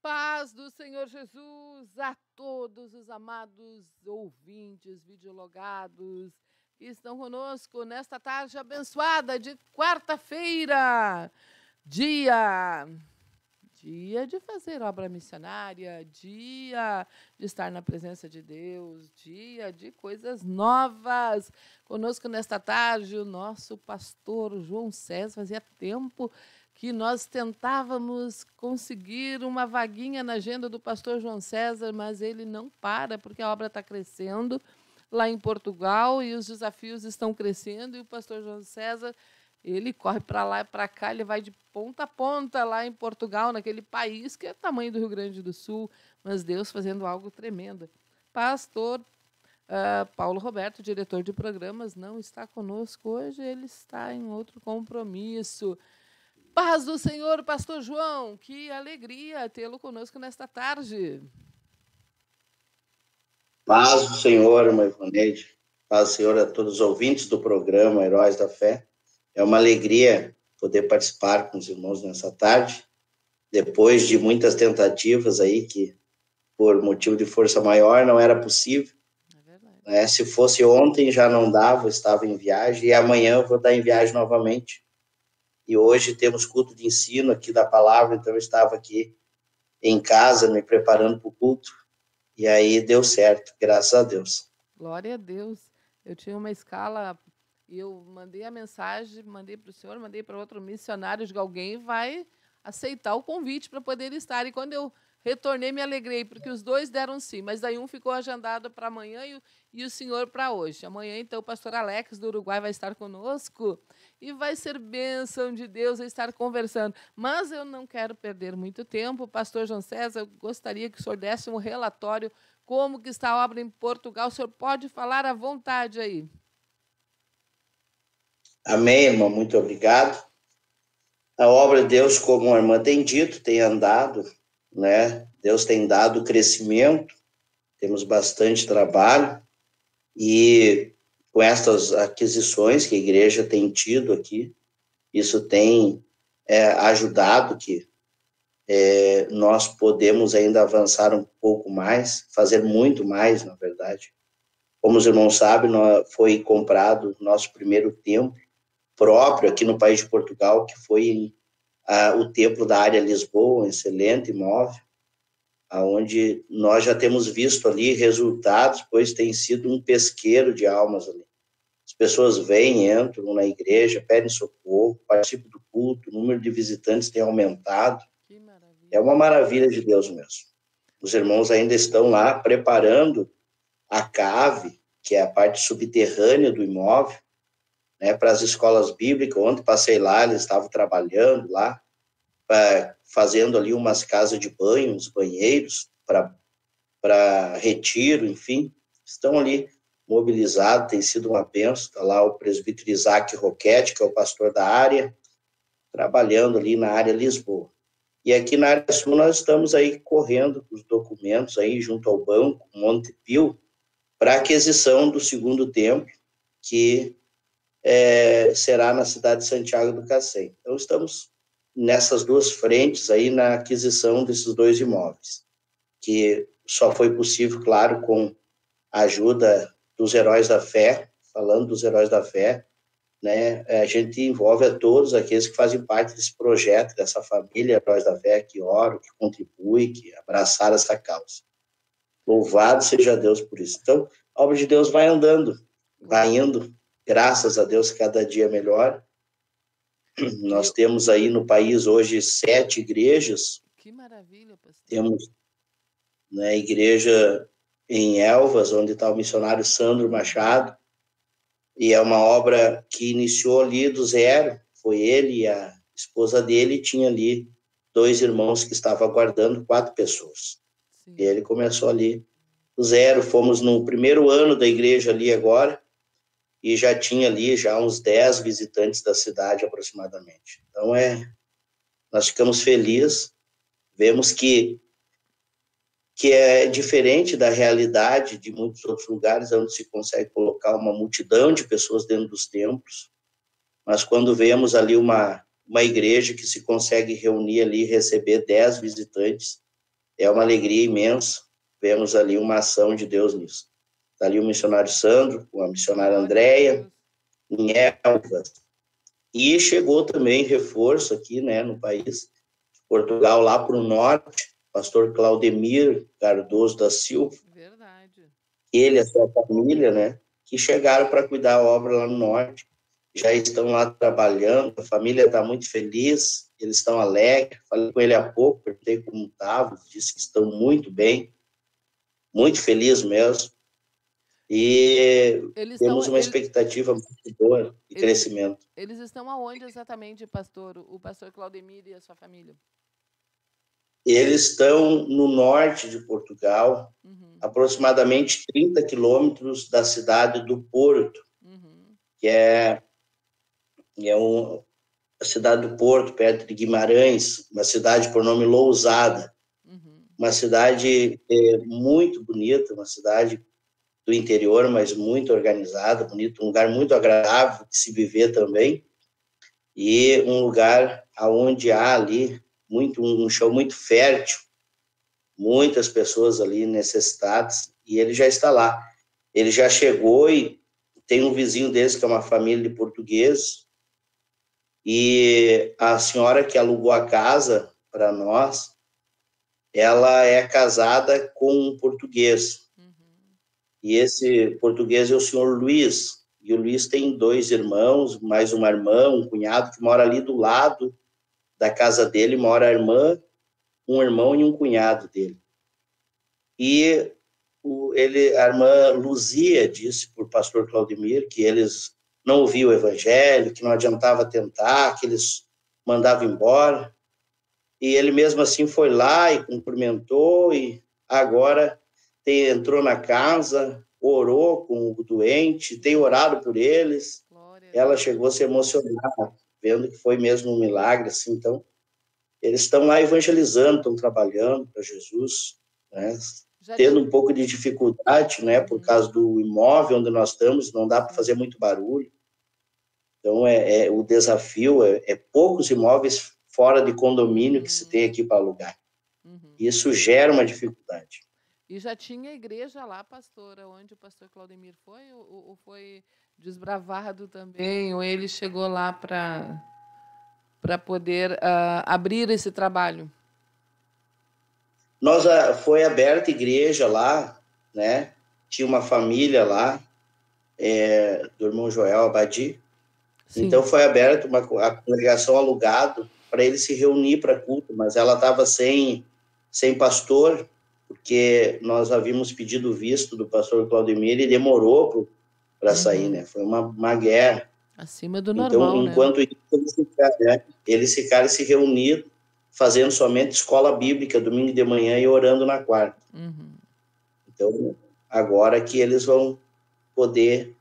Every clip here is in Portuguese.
Paz do Senhor Jesus a todos os amados ouvintes, videologados que estão conosco nesta tarde abençoada de quarta-feira, dia de fazer obra missionária, dia de estar na presença de Deus, dia de coisas novas. Conosco nesta tarde o nosso pastor João César. Fazia tempo que nós tentávamos conseguir uma vaguinha na agenda do pastor João César, mas ele não para, porque a obra está crescendo lá em Portugal e os desafios estão crescendo, e o pastor João César, ele corre para lá e para cá, ele vai de ponta a ponta lá em Portugal, naquele país que é o tamanho do Rio Grande do Sul, mas Deus fazendo algo tremendo. Pastor Paulo Roberto, diretor de programas, não está conosco hoje, ele está em outro compromisso. Paz do Senhor, pastor João, que alegria tê-lo conosco nesta tarde. Paz do Senhor, irmã Ivaneide. Paz do Senhor a todos os ouvintes do programa Heróis da Fé. É uma alegria poder participar com os irmãos nessa tarde, depois de muitas tentativas aí que, por motivo de força maior, não era possível. É verdade. Se fosse ontem, já não dava, estava em viagem, e amanhã eu vou estar em viagem novamente. E hoje temos culto de ensino aqui da palavra, então eu estava aqui em casa, me preparando para o culto, e aí deu certo, graças a Deus. Glória a Deus. Eu tinha uma escala, e eu mandei a mensagem, mandei para o senhor, mandei para outro missionário, de alguém vai aceitar o convite para poder estar. E quando eu retornei, me alegrei, porque os dois deram sim, mas daí um ficou agendado para amanhã e o senhor para hoje. Amanhã, então, o pastor Alex, do Uruguai, vai estar conosco e vai ser bênção de Deus a estar conversando. Mas eu não quero perder muito tempo. Pastor João César, eu gostaria que o senhor desse um relatório como que está a obra em Portugal. O senhor pode falar à vontade aí. Amém, irmã, muito obrigado. A obra de Deus, como a irmã tem dito, tem andado, né? Deus tem dado crescimento, temos bastante trabalho, e com estas aquisições que a igreja tem tido aqui, isso tem ajudado que nós podemos ainda avançar um pouco mais, fazer muito mais, na verdade. Como os irmãos sabem, foi comprado nosso primeiro templo próprio aqui no país de Portugal, que foi o templo da área Lisboa, um excelente imóvel, onde nós já temos visto ali resultados, pois tem sido um pesqueiro de almas ali. As pessoas vêm, entram na igreja, pedem socorro, participam do culto, o número de visitantes tem aumentado. Que maravilha. É uma maravilha de Deus mesmo. Os irmãos ainda estão lá preparando a cave, que é a parte subterrânea do imóvel, né, para as escolas bíblicas. Ontem passei lá, eles estavam trabalhando lá, fazendo ali umas casas de banho, uns banheiros para retiro, enfim, estão ali mobilizados, tem sido uma bênção. Está lá o presbítero Isaac Roquete, que é o pastor da área, trabalhando ali na área Lisboa. E aqui na área sul nós estamos aí correndo os documentos aí junto ao banco Montepio para aquisição do segundo templo, que será na cidade de Santiago do Cacém. Então estamos nessas duas frentes aí na aquisição desses dois imóveis, que só foi possível, claro, com a ajuda dos heróis da fé. Falando dos heróis da fé, né, a gente envolve a todos aqueles que fazem parte desse projeto, dessa família Heróis da Fé, que oram, que contribuem, que abraçaram essa causa. Louvado seja Deus por isso. Então, a obra de Deus vai andando, vai indo, graças a Deus, cada dia melhor. Nós temos aí no país hoje 7 igrejas. Que maravilha, pastor. Temos, né, a igreja em Elvas, onde está o missionário Sandro Machado, e é uma obra que iniciou ali do zero. Foi ele e a esposa dele, tinha ali 2 irmãos que estavam aguardando 4 pessoas. Sim. E ele começou ali do zero. Fomos no primeiro ano da igreja ali agora, e já tinha ali já uns 10 visitantes da cidade aproximadamente. Então nós ficamos felizes, vemos que é diferente da realidade de muitos outros lugares, onde se consegue colocar uma multidão de pessoas dentro dos templos, mas quando vemos ali uma igreja que se consegue reunir ali e receber 10 visitantes, é uma alegria imensa. Vemos ali uma ação de Deus nisso. Está ali o missionário Sandro, com a missionária Andréia, em Elvas. E chegou também reforço aqui, né, no país, Portugal, lá para o norte, pastor Claudemir Cardoso da Silva. Verdade. Ele e a sua família, né, que chegaram para cuidar da obra lá no norte. Já estão lá trabalhando, a família está muito feliz, eles estão alegres. Falei com ele há pouco, perguntei como estava, disse que estão muito bem, muito felizes mesmo. E temos uma expectativa muito boa de crescimento. Eles estão aonde exatamente, pastor? O pastor Claudemir e a sua família? Eles estão no norte de Portugal, aproximadamente 30 quilômetros da cidade do Porto, que é a cidade do Porto, perto de Guimarães, uma cidade por nome Lousada. Uma cidade muito bonita, uma cidade do interior, mas muito organizada, bonito, um lugar muito agradável de se viver também, e um lugar onde há ali um chão muito fértil, muitas pessoas ali necessitadas, e ele já está lá. Ele já chegou e tem um vizinho deles que é uma família de portugueses, e a senhora que alugou a casa para nós, ela é casada com um português. E esse português é o senhor Luiz. E o Luiz tem 2 irmãos, mais uma irmã, um cunhado que mora ali do lado da casa dele mora a irmã, um irmão e um cunhado dele. E a irmã Luzia disse para o pastor Claudemir que eles não ouviam o evangelho, que não adiantava tentar, que eles mandavam embora. E ele mesmo assim foi lá e cumprimentou, e agora entrou na casa, orou com o doente, tem orado por eles. Ela chegou a se emocionar, vendo que foi mesmo um milagre, assim. Então, eles estão lá evangelizando, estão trabalhando para Jesus, né? Tendo um pouco de dificuldade, né, por causa do imóvel onde nós estamos, não dá para fazer muito barulho. Então, o desafio é poucos imóveis fora de condomínio que se tem aqui para alugar. Isso gera uma dificuldade. E já tinha igreja lá, pastora, onde o pastor Claudemir foi, ou foi desbravado também, ou ele chegou lá para poder abrir esse trabalho? Foi aberta igreja lá, né? Tinha uma família lá, do irmão Joel Abadi. Sim. Então foi aberta a congregação alugado para ele se reunir para culto, mas ela estava sem pastor, porque nós havíamos pedido o visto do pastor Claudemir e demorou para sair, né? Foi uma guerra. Acima do normal, então, enquanto né? Isso, eles ficaram se reunindo, fazendo somente escola bíblica, domingo de manhã e orando na quarta. Então, agora que eles vão poder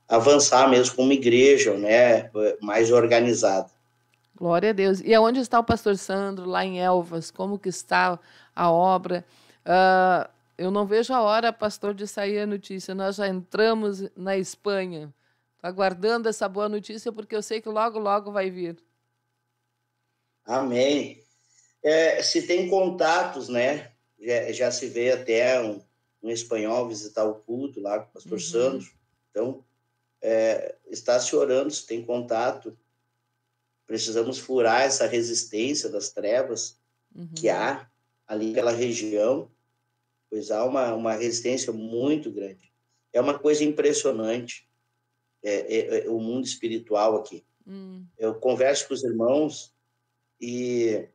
avançar mesmo como igreja, né, mais organizada. Glória a Deus. E aonde está o pastor Sandro, lá em Elvas? Como que está a obra? Eu não vejo a hora, pastor, de sair a notícia. Nós já entramos na Espanha. Estou aguardando essa boa notícia, porque eu sei que logo, logo vai vir. Amém. Se tem contatos, né? Já se vê até um espanhol visitar o culto lá com o pastor Sandro. Então, está se orando, se tem contato. Precisamos furar essa resistência das trevas que há ali naquela região, pois há uma resistência muito grande. É uma coisa impressionante, o mundo espiritual aqui. Eu converso com os irmãos e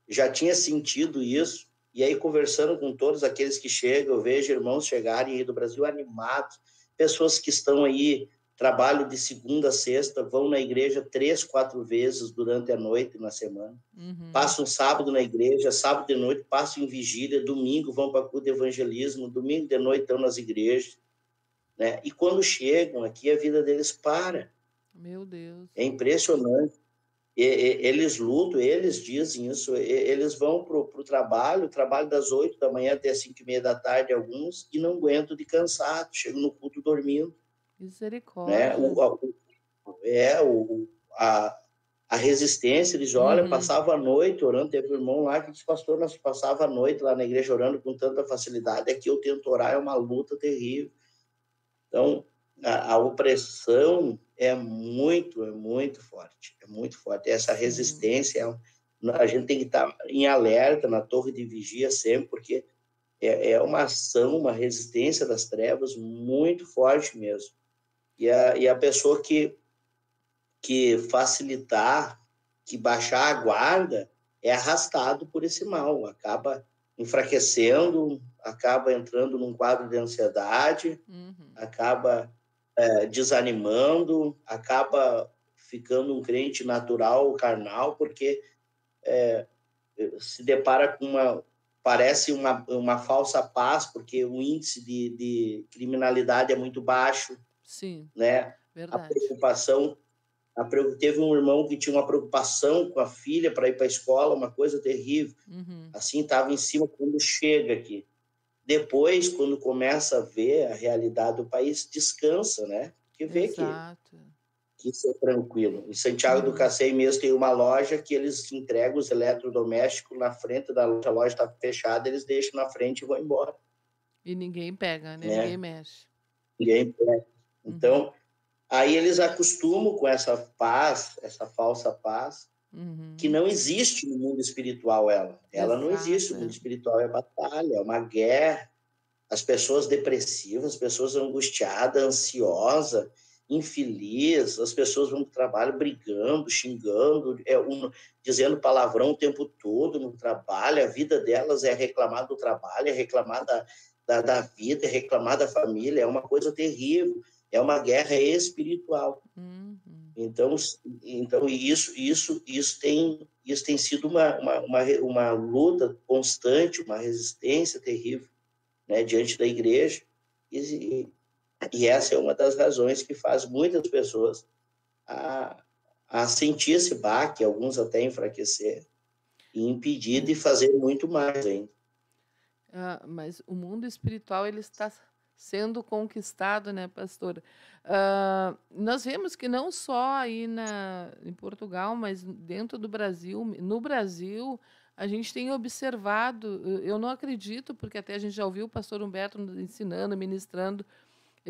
já tinha sentido isso, e aí conversando com todos aqueles que chegam, eu vejo irmãos chegarem aí do Brasil animados, pessoas que estão aí, trabalho de segunda a sexta, vão na igreja 3, 4 vezes durante a noite na semana, passam sábado na igreja, sábado de noite passam em vigília, domingo vão para o culto de evangelismo, domingo de noite estão nas igrejas, né? E quando chegam aqui, a vida deles para. Meu Deus. É impressionante. Eles lutam, eles dizem isso, eles vão para o trabalho das 8 da manhã até 5:30 da tarde, alguns, e não aguentam de cansado, chegam no culto dormindo. Misericórdia. Né? A resistência, eles olham, passava a noite orando, teve um irmão lá que disse, pastor, nós passava a noite lá na igreja orando com tanta facilidade, aqui eu tento orar, é uma luta terrível. Então, a opressão é muito forte, é muito forte. Essa resistência, a gente tem que estar em alerta, na torre de vigia sempre, porque é uma ação, uma resistência das trevas muito forte mesmo. E a pessoa que facilitar, que baixar a guarda, é arrastado por esse mal, acaba enfraquecendo, acaba entrando num quadro de ansiedade, acaba desanimando, acaba ficando um crente natural, carnal, porque se depara com parece uma falsa paz, porque o índice de criminalidade é muito baixo. Sim, né? Verdade. A preocupação, teve um irmão que tinha uma preocupação com a filha para ir para a escola, uma coisa terrível. Assim, estava em cima quando chega aqui. Depois, quando começa a ver a realidade do país, descansa, né? Porque vê que isso é tranquilo. Em Santiago do Cacém mesmo tem uma loja que eles entregam os eletrodomésticos na frente da loja, a loja está fechada, eles deixam na frente e vão embora. E ninguém pega, né? Ninguém mexe. Ninguém pega. Então, aí eles acostumam com essa paz, essa falsa paz, que não existe no mundo espiritual, ela não existe. No mundo espiritual é batalha, é uma guerra. As pessoas depressivas, as pessoas angustiadas, ansiosas, infeliz, as pessoas vão para o trabalho brigando, xingando, dizendo palavrão o tempo todo no trabalho, a vida delas é reclamar do trabalho, é reclamar da vida, é reclamar da família, é uma coisa terrível, é uma guerra espiritual. Uhum. Então isso tem sido uma luta constante, uma resistência terrível, né, diante da igreja, e essa é uma das razões que faz muitas pessoas a sentir esse baque, alguns até enfraquecer, e impedir de fazer muito mais ainda. Mas o mundo espiritual ele está sendo conquistado, né, pastora? Nós vemos que não só aí em Portugal, mas dentro do Brasil, no Brasil, a gente tem observado, eu não acredito, porque até a gente já ouviu o pastor Humberto nos ensinando, ministrando,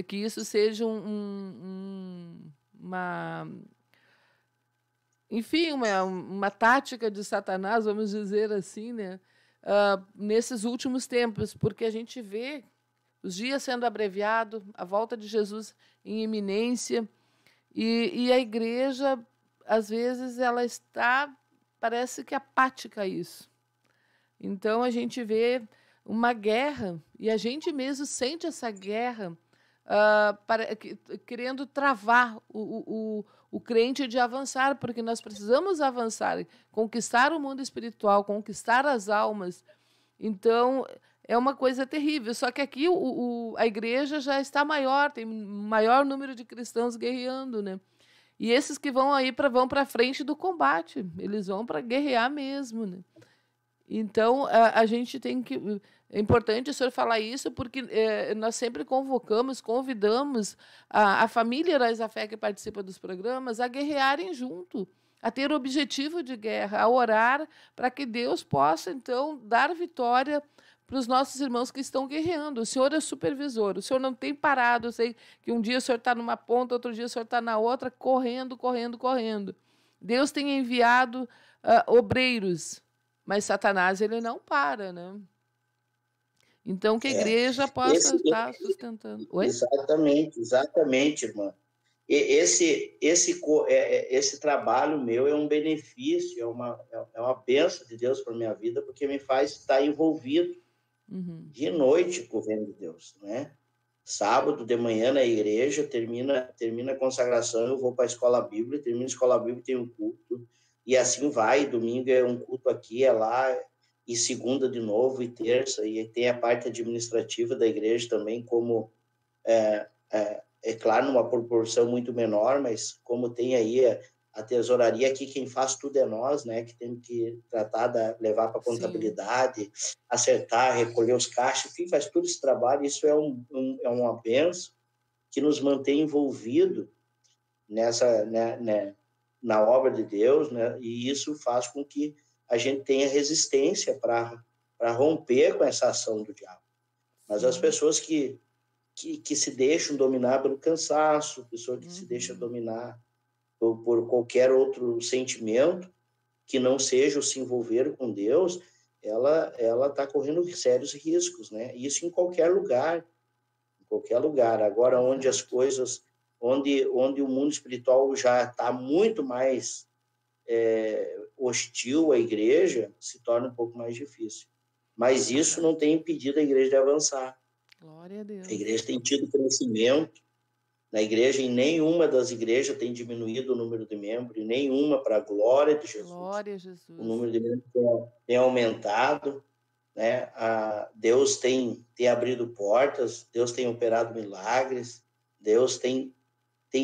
que isso seja enfim, uma tática de Satanás, vamos dizer assim, né? Nesses últimos tempos, porque a gente vê os dias sendo abreviados, a volta de Jesus em iminência, e a igreja, às vezes, ela está, parece que apática a isso. Então, a gente vê uma guerra, e a gente mesmo sente essa guerra, querendo travar o crente de avançar, porque nós precisamos avançar, conquistar o mundo espiritual, conquistar as almas. Então, é uma coisa terrível. Só que aqui a igreja já está maior, tem maior número de cristãos guerreando, né? E esses que vão aí vão para frente do combate, eles vão para guerrear mesmo, né? Então, a gente tem que... É importante o senhor falar isso, porque nós sempre convidamos a família Heróis da Fé que participa dos programas a guerrearem junto, a ter o objetivo de guerra, a orar para que Deus possa, então, dar vitória para os nossos irmãos que estão guerreando. O senhor é supervisor, o senhor não tem parado. Eu sei que um dia o senhor está numa ponta, outro dia o senhor está na outra, correndo, correndo, correndo. Deus tem enviado obreiros, mas Satanás ele não para, né? Então, que a igreja possa estar sustentando. Oi? Exatamente, irmã. Esse trabalho meu é um benefício, é uma bênção de Deus para a minha vida, porque me faz estar envolvido de noite com o reino de Deus, né? Sábado de manhã na igreja, termina a consagração, eu vou para a escola bíblica, termina a escola bíblica, tem um culto, e assim vai, domingo é um culto aqui, é lá, e segunda de novo, e terça, e tem a parte administrativa da igreja também, como, claro, numa proporção muito menor, mas como tem aí a tesouraria aqui, quem faz tudo é nós, né, que tem que levar para a contabilidade, acertar, recolher os caixas, enfim, faz todo esse trabalho, isso é uma bênção que nos mantém envolvido na obra de Deus, né, e isso faz com que a gente tenha resistência para romper com essa ação do diabo. Mas as pessoas que se deixam dominar pelo cansaço, pessoas que se deixam dominar por qualquer outro sentimento que não seja o se envolver com Deus, ela está correndo sérios riscos, né? Isso em qualquer lugar. Agora, onde as coisas, onde o mundo espiritual já está muito mais hostil à igreja, se torna um pouco mais difícil. Mas isso não tem impedido a igreja de avançar. Glória a Deus. A igreja tem tido crescimento. Na igreja, em nenhuma das igrejas tem diminuído o número de membros, em nenhuma, para a glória de Jesus. Glória a Jesus. O número de membros tem aumentado, né? Deus tem abrido portas, Deus tem operado milagres, Deus tem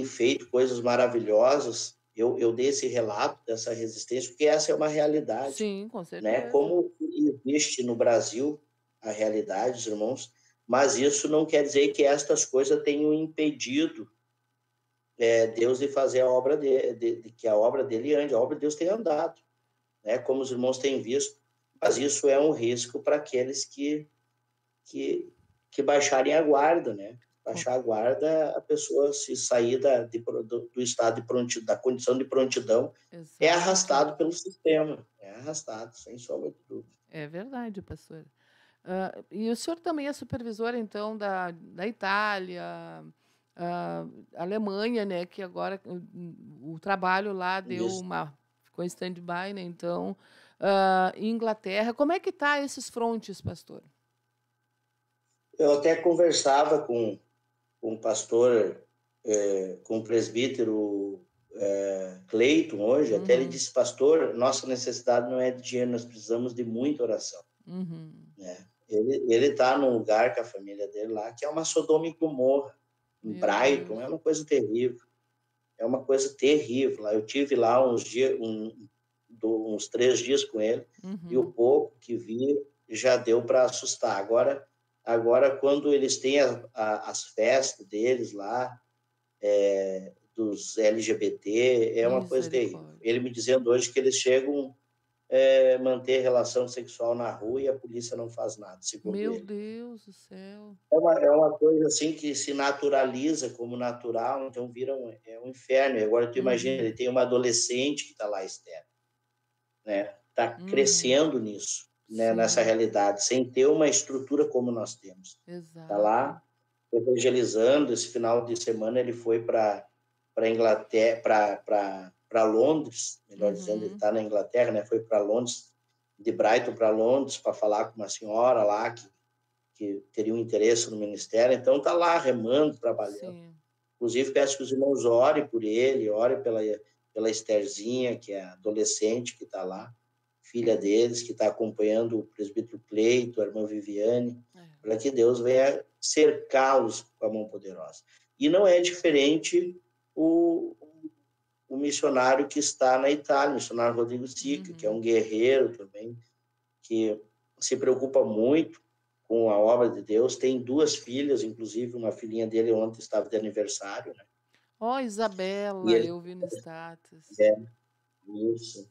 feito coisas maravilhosas. Eu dei esse relato dessa resistência, porque essa é uma realidade. Sim, com certeza. Né? Como existe no Brasil a realidade, os irmãos, mas isso não quer dizer que estas coisas tenham impedido Deus de fazer a obra que a obra dele ande. A obra de Deus tem andado, né? Como os irmãos têm visto, mas isso é um risco para aqueles que baixarem a guarda, né? Baixar a guarda, a pessoa se sair do estado de prontidão, da condição de prontidão, é arrastado pelo sistema, sem sombra de dúvida. É verdade, pastor. E o senhor também é supervisor, então, da Itália, Alemanha, né? Que agora o trabalho lá Isso. ficou em stand-by, né? Então, Inglaterra. Como é que tá esses frontes, pastor? Eu até conversava com o pastor, com o presbítero Cleiton hoje, até ele Uhum, disse, pastor, nossa necessidade não é de dinheiro, nós precisamos de muita oração, uhum. né? Ele está num lugar com a família dele lá, que é uma Sodoma e Gomorra, em Meu Deus. Brighton, é uma coisa terrível, é uma coisa terrível. Eu tive lá uns dias, uns 3 dias com ele, e o Uhum. pouco que vi já deu para assustar. Agora, quando eles têm as festas deles lá, dos LGBT, é uma coisa terrível. Misericórdia. Ele me dizendo hoje que eles chegam manter relação sexual na rua e a polícia não faz nada, segundo Meu ele. Deus do céu. É uma coisa assim que se naturaliza como natural, então vira um inferno. E agora tu imagina, Uhum, ele tem uma adolescente que está lá, Esther, né? Está uhum. crescendo nisso, né? Nessa Sim, realidade, sem ter uma estrutura como nós temos. Está exato. lá evangelizando. Esse final de semana ele foi para Inglaterra, para Londres, melhor dizendo, ele Uhum. está na Inglaterra, né? Foi para Londres, de Brighton para Londres, para falar com uma senhora lá que teria um interesse no ministério. Então está lá remando, trabalhando. Sim. Inclusive peço que os irmãos orem por ele, orem pela Estherzinha, que é a adolescente que está lá, filha deles, que está acompanhando o presbítero Cleito, a irmã Viviane, É. para que Deus venha cercá-los com a mão poderosa. E não é diferente o missionário que está na Itália, o missionário Rodrigo Sica, que é Uhum. um guerreiro também, que se preocupa muito com a obra de Deus. Tem 2 filhas, inclusive uma filhinha dele ontem estava de aniversário, né? Ó, E Isabela, ele eu vi no status. é isso.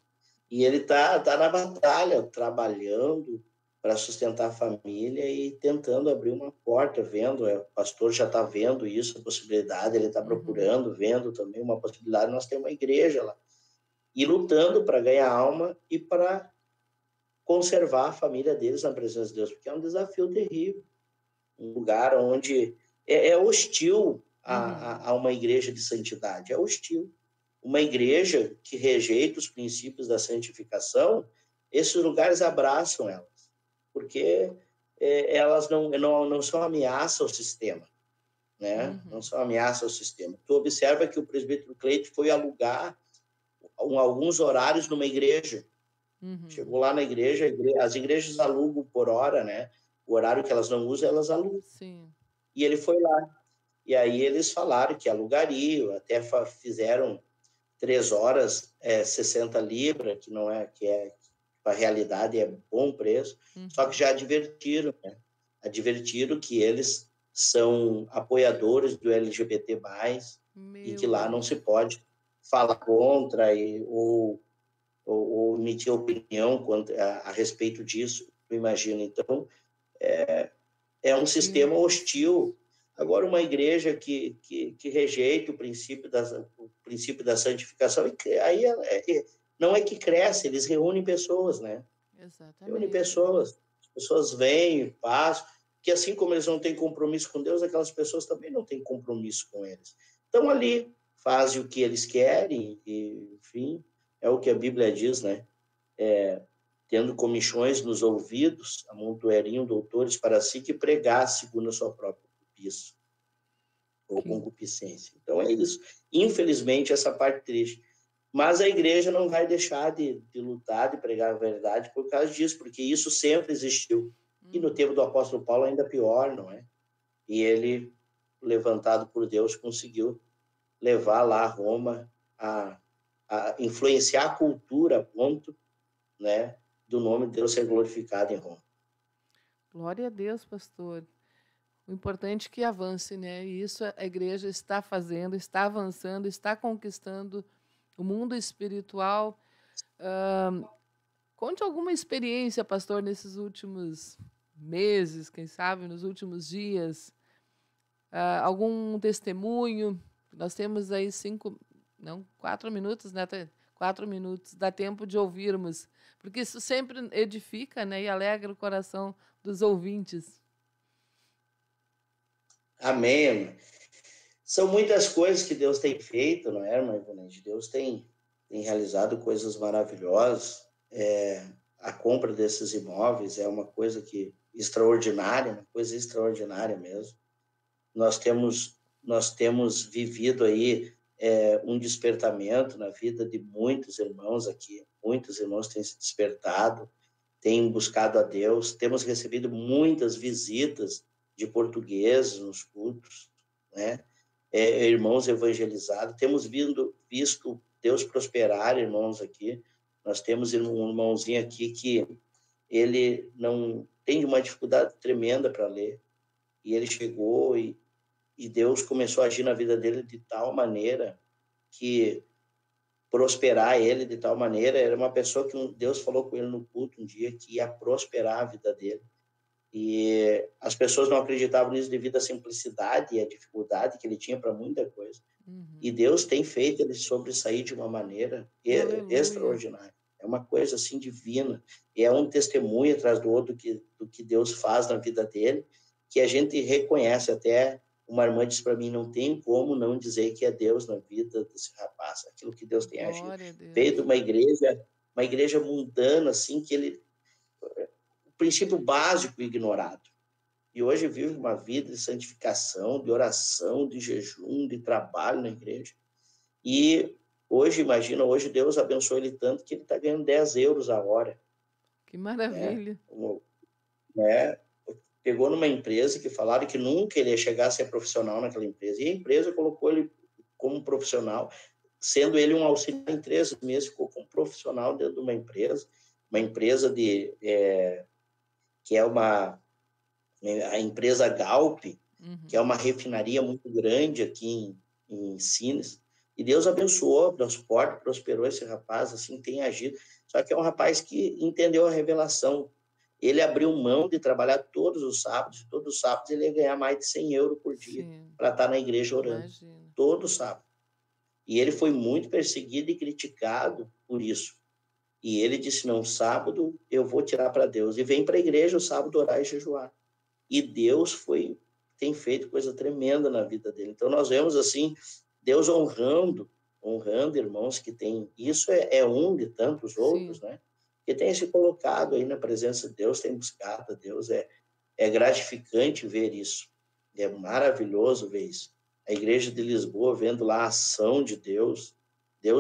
E ele tá na batalha, trabalhando para sustentar a família e tentando abrir uma porta, vendo, o pastor já está vendo isso, a possibilidade, ele está Uhum. procurando, vendo também uma possibilidade, nós temos uma igreja lá, e lutando para ganhar alma e para conservar a família deles na presença de Deus, porque é um desafio terrível, um lugar onde é hostil Uhum. a uma igreja de santidade, é hostil. Uma igreja que rejeita os princípios da santificação, esses lugares abraçam elas, porque elas não são ameaça ao sistema, né? Não Uhum. são ameaça ao sistema. Tu observa que o presbítero Cleito foi alugar alguns horários numa igreja. Uhum. Chegou lá na igreja, as igrejas alugam por hora, né? O horário que elas não usam, elas alugam. Sim. E ele foi lá. E aí eles falaram que alugariam, até fizeram 3 horas, 60 libras, que não é, que é, a realidade é bom preço, só que Uhum. já advertiram, né? Advertiram que eles são apoiadores do LGBT+, e que Meu lá não Deus. se pode falar contra ou emitir opinião a respeito disso, tu imagina. Então, é um sistema Interessante. hostil. Agora, uma igreja que rejeita o princípio da santificação, aí não é que cresce, eles reúnem pessoas, né? Reúnem Exatamente. pessoas. As pessoas vêm, passam, que assim como eles não têm compromisso com Deus, aquelas pessoas também não têm compromisso com eles. Estão ali, fazem o que eles querem, e, enfim, é o que a Bíblia diz, né? Tendo comichões nos ouvidos, amontoariam doutores para si que pregasse segundo a sua própria cobiça ou Que... concupiscência. Então é isso. Infelizmente, essa parte triste. Mas a igreja não vai deixar de lutar, de pregar a verdade por causa disso, porque isso sempre existiu. E no Uhum. tempo do apóstolo Paulo ainda pior, não é? E ele, levantado por Deus, conseguiu levar lá a Roma a influenciar a cultura a ponto, né, do nome de Deus ser glorificado em Roma. Glória a Deus, pastor. O importante é que avance, né? E isso a igreja está fazendo, está avançando, está conquistando o mundo espiritual. Conte alguma experiência, pastor, nesses últimos meses, quem sabe, nos últimos dias. Algum testemunho? Nós temos aí 4 minutos, né? 4 minutos, dá tempo de ouvirmos, porque isso sempre edifica, né? E alegra o coração dos ouvintes. Amém. São muitas coisas que Deus tem feito, não é, irmã Ivonete? Deus tem realizado coisas maravilhosas. A compra desses imóveis é uma coisa extraordinária, uma coisa extraordinária mesmo. Nós temos vivido aí um despertamento na vida de muitos irmãos aqui. Muitos irmãos têm se despertado, têm buscado a Deus. Temos recebido muitas visitas de portugueses nos cultos, né? Irmãos evangelizados. Temos visto Deus prosperar, irmãos, aqui. Nós temos um irmãozinho aqui que ele não tem uma dificuldade tremenda para ler. E ele chegou e Deus começou a agir na vida dele de tal maneira que prosperar ele de tal maneira. Era uma pessoa que Deus falou com ele no culto um dia que ia prosperar a vida dele. E as pessoas não acreditavam nisso devido à simplicidade e à dificuldade que ele tinha para muita coisa. E Deus tem feito ele sobressair de uma maneira extraordinária. É uma coisa assim divina. E é um testemunho atrás do outro do que Deus faz na vida dele, que a gente reconhece. Até uma irmã disse para mim, não tem como não dizer que é Deus na vida desse rapaz, aquilo que Deus tem agido. Veio de uma igreja mundana, assim, que o princípio básico ignorado. E hoje vive uma vida de santificação, de oração, de jejum, de trabalho na igreja. E hoje, imagina, hoje Deus abençoou ele tanto que ele está ganhando 10 euros a hora. Que maravilha. Pegou numa empresa que falaram que nunca ele ia chegar a ser profissional naquela empresa. E a empresa colocou ele como profissional, sendo ele um auxiliar em 3 meses, ficou como profissional dentro de uma empresa que é a empresa Galp, que é uma refinaria muito grande aqui em Sines. E Deus abençoou, abriu as portas, prosperou esse rapaz, assim, tem agido. Só que é um rapaz que entendeu a revelação. Ele abriu mão de trabalhar todos os sábados ele ia ganhar mais de 100 euros por dia para estar na igreja orando. Imagina. Todo sábado. E ele foi muito perseguido e criticado por isso. E ele disse, não, sábado eu vou tirar para Deus. E vem para a igreja o sábado orar e jejuar. E Deus tem feito coisa tremenda na vida dele. Então nós vemos assim, Deus honrando irmãos que têm, isso é um de tantos outros, né? Que tem se colocado aí na presença de Deus, tem buscado a Deus, é gratificante ver isso, é maravilhoso ver isso. A igreja de Lisboa, vendo lá a ação de Deus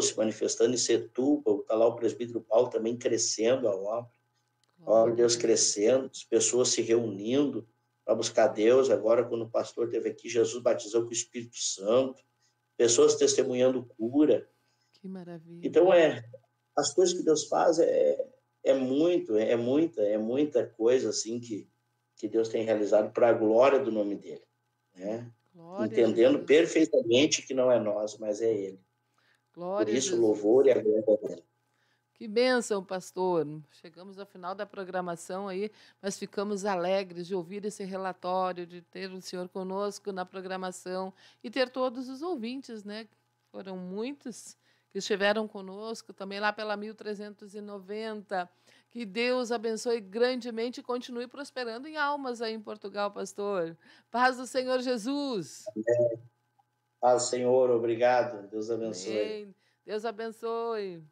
se manifestando em Setúbal, está lá o presbítero Paulo também crescendo a obra de Deus crescendo, as pessoas se reunindo para buscar Deus. Agora, quando o pastor esteve aqui, Jesus batizou com o Espírito Santo, pessoas testemunhando cura. Que maravilha. Então, as coisas que Deus faz é muita coisa assim que Deus tem realizado para a glória do nome dele, né? Entendendo perfeitamente que não é nós, mas é ele. Glória Por isso, o louvor e a glória dele. Que bênção, pastor. Chegamos ao final da programação aí, mas ficamos alegres de ouvir esse relatório, de ter o senhor conosco na programação e ter todos os ouvintes, né? Foram muitos que estiveram conosco, também lá pela 1390. Que Deus abençoe grandemente e continue prosperando em almas aí em Portugal, pastor. Paz do Senhor Jesus. Paz, Senhor, obrigado. Deus abençoe. Amém. Deus abençoe.